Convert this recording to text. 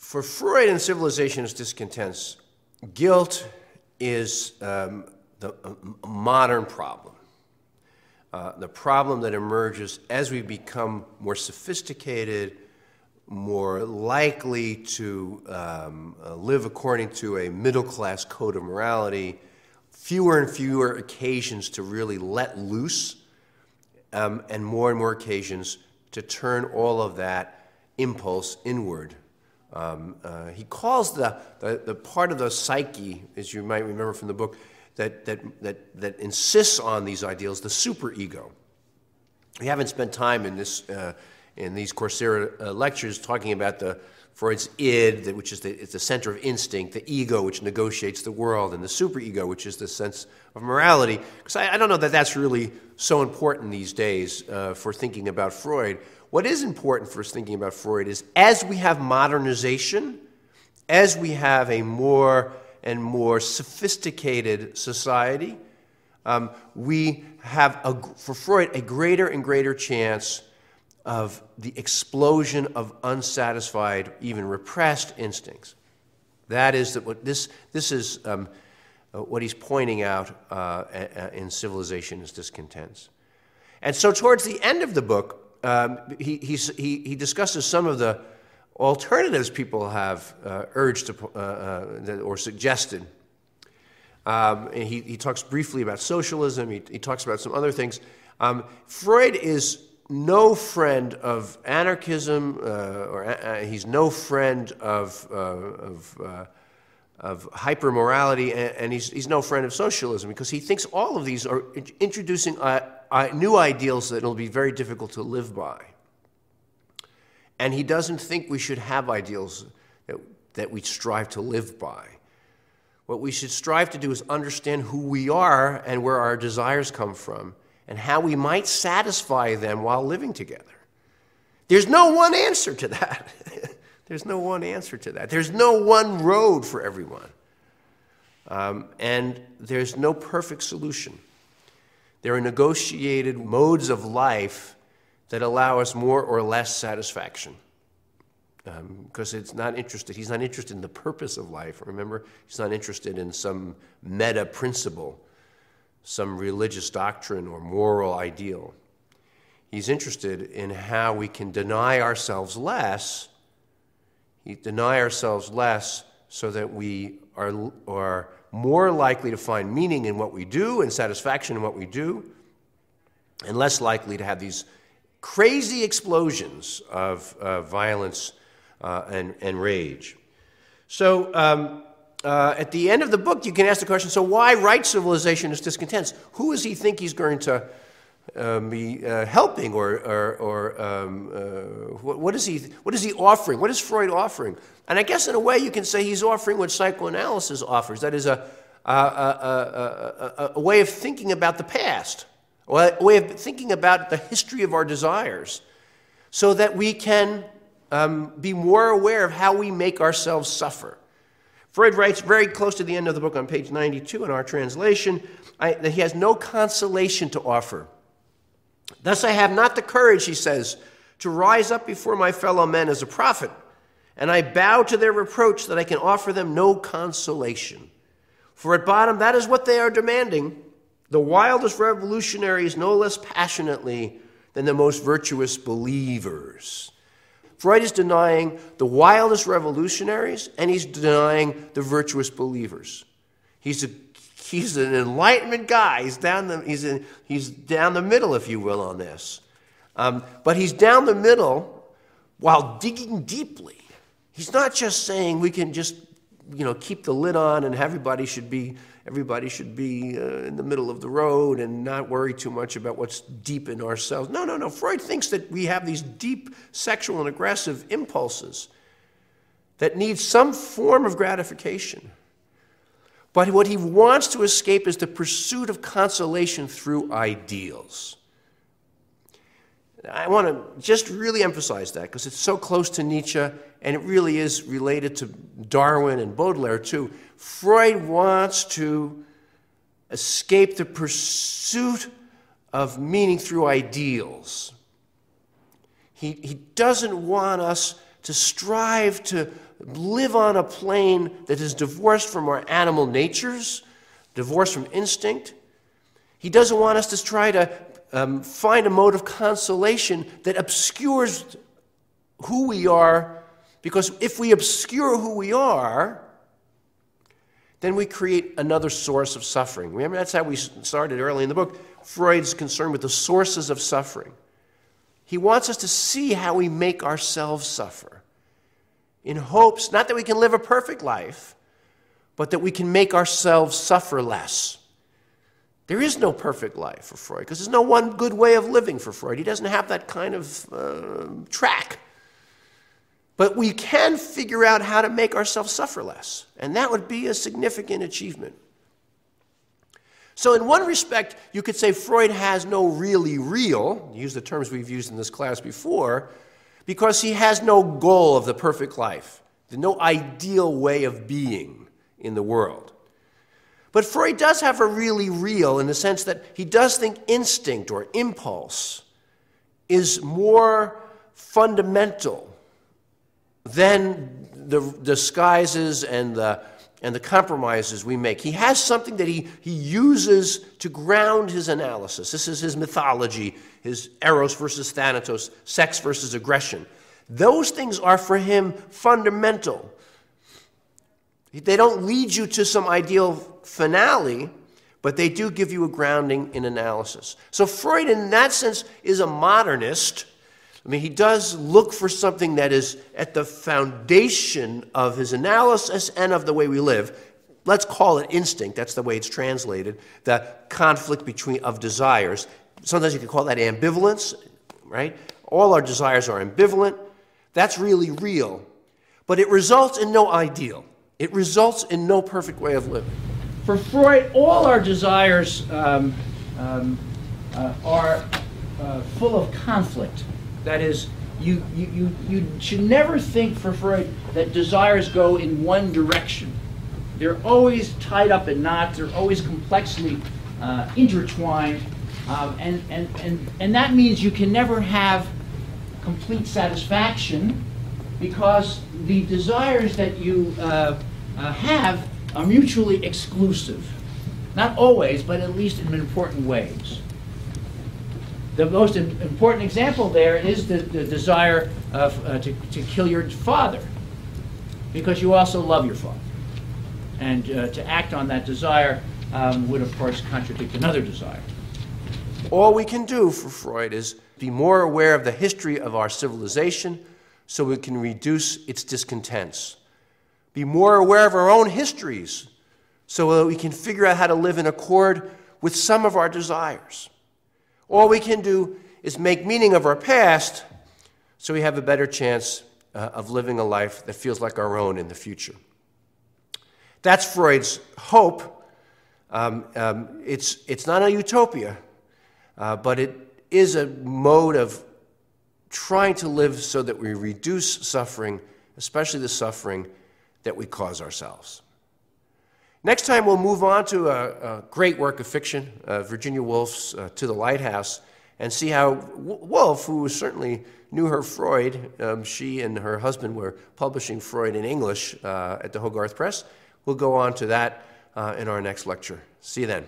For Freud and Civilization is Discontents, guilt is the modern problem. The problem that emerges as we become more sophisticated, more likely to live according to a middle-class code of morality, fewer and fewer occasions to really let loose, and more occasions to turn all of that impulse inward. He calls the part of the psyche, as you might remember from the book, that insists on these ideals, the superego. We haven't spent time in these coursera lectures talking about Freud's id, which is it's the center of instinct, the ego, which negotiates the world, and the superego, which is the sense of morality. Because I don't know that that's really so important these days for thinking about Freud. What is important for us thinking about Freud is as we have modernization, as we have a more and more sophisticated society, we have, for Freud, a greater and greater chance of the explosion of unsatisfied, even repressed instincts. That is what this is what he's pointing out in Civilization is Discontents. And so towards the end of the book, he discusses some of the alternatives people have urged or suggested. He talks briefly about socialism. He talks about some other things. Freud is no friend of anarchism, he's no friend of hypermorality, and he's no friend of socialism, because he thinks all of these are introducing new ideals that will be very difficult to live by. And he doesn't think we should have ideals that we strive to live by. What we should strive to do is understand who we are and where our desires come from, and how we might satisfy them while living together. There's no one answer to that. There's no one answer to that. There's no one road for everyone. And there's no perfect solution. There are negotiated modes of life that allow us more or less satisfaction. Because he's not interested in the purpose of life. Remember, he's not interested in some meta principle, some religious doctrine or moral ideal. He's interested in how we can deny ourselves less. Deny ourselves less so that we are more likely to find meaning in what we do and satisfaction in what we do, and less likely to have these crazy explosions of violence and rage. So at the end of the book, you can ask the question, so why write Civilization is Discontents? Who does he think he's going to be helping, or what is he offering? What is Freud offering? And I guess in a way you can say he's offering what psychoanalysis offers. That is a way of thinking about the past, a way of thinking about the history of our desires, so that we can be more aware of how we make ourselves suffer. Freud writes very close to the end of the book on page 92 in our translation that he has no consolation to offer. Thus I have not the courage, he says, to rise up before my fellow men as a prophet, and I bow to their reproach that I can offer them no consolation. For at bottom that is what they are demanding, the wildest revolutionaries no less passionately than the most virtuous believers. Freud is denying the wildest revolutionaries, and he's denying the virtuous believers. He's an Enlightenment guy. He's down the middle, if you will, on this. But he's down the middle while digging deeply. He's not just saying we can just keep the lid on and everybody should be in the middle of the road and not worry too much about what's deep in ourselves. No. Freud thinks that we have these deep sexual and aggressive impulses that need some form of gratification. But what he wants to escape is the pursuit of consolation through ideals. I want to just really emphasize that because it's so close to Nietzsche, and it really is related to Darwin and Baudelaire too. Freud wants to escape the pursuit of meaning through ideals. He doesn't want us to strive to live on a plane that is divorced from our animal natures, divorced from instinct. He doesn't want us to try to find a mode of consolation that obscures who we are, because if we obscure who we are, then we create another source of suffering. Remember, that's how we started early in the book. Freud's concerned with the sources of suffering. He wants us to see how we make ourselves suffer, in hopes, not that we can live a perfect life, but that we can make ourselves suffer less. There is no perfect life for Freud, because there's no one good way of living for Freud. He doesn't have that kind of track. But we can figure out how to make ourselves suffer less, and that would be a significant achievement. So in one respect, you could say Freud has no really real, use the terms we've used in this class before, because he has no goal of the perfect life, no ideal way of being in the world. But Freud does have a really real in the sense that he does think instinct or impulse is more fundamental than the disguises and the compromises we make. He has something that he uses to ground his analysis. This is his mythology, his eros versus thanatos, sex versus aggression. Those things are for him fundamental. They don't lead you to some ideal finale, but they do give you a grounding in analysis. So Freud, in that sense, is a modernist. I mean, he does look for something that is at the foundation of his analysis and of the way we live. Let's call it instinct. That's the way it's translated. The conflict of desires. Sometimes you can call that ambivalence, right? All our desires are ambivalent. That's really real. But it results in no ideal. It results in no perfect way of living. For Freud, all our desires are full of conflict. That is, you should never think for Freud that desires go in one direction. They're always tied up in knots. They're always complexly intertwined. And that means you can never have complete satisfaction, because the desires that you have are mutually exclusive. Not always, but at least in important ways. The most important example there is the desire to kill your father, because you also love your father. And to act on that desire would, of course, contradict another desire. All we can do for Freud is be more aware of the history of our civilization so we can reduce its discontents. Be more aware of our own histories so that we can figure out how to live in accord with some of our desires. All we can do is make meaning of our past so we have a better chance of living a life that feels like our own in the future. That's Freud's hope. It's not a utopia, but it is a mode of trying to live so that we reduce suffering, especially the suffering that we cause ourselves. Next time we'll move on to a great work of fiction, Virginia Woolf's To the Lighthouse, and see how Woolf, who certainly knew her Freud, she and her husband were publishing Freud in English at the Hogarth Press. We'll go on to that in our next lecture. See you then.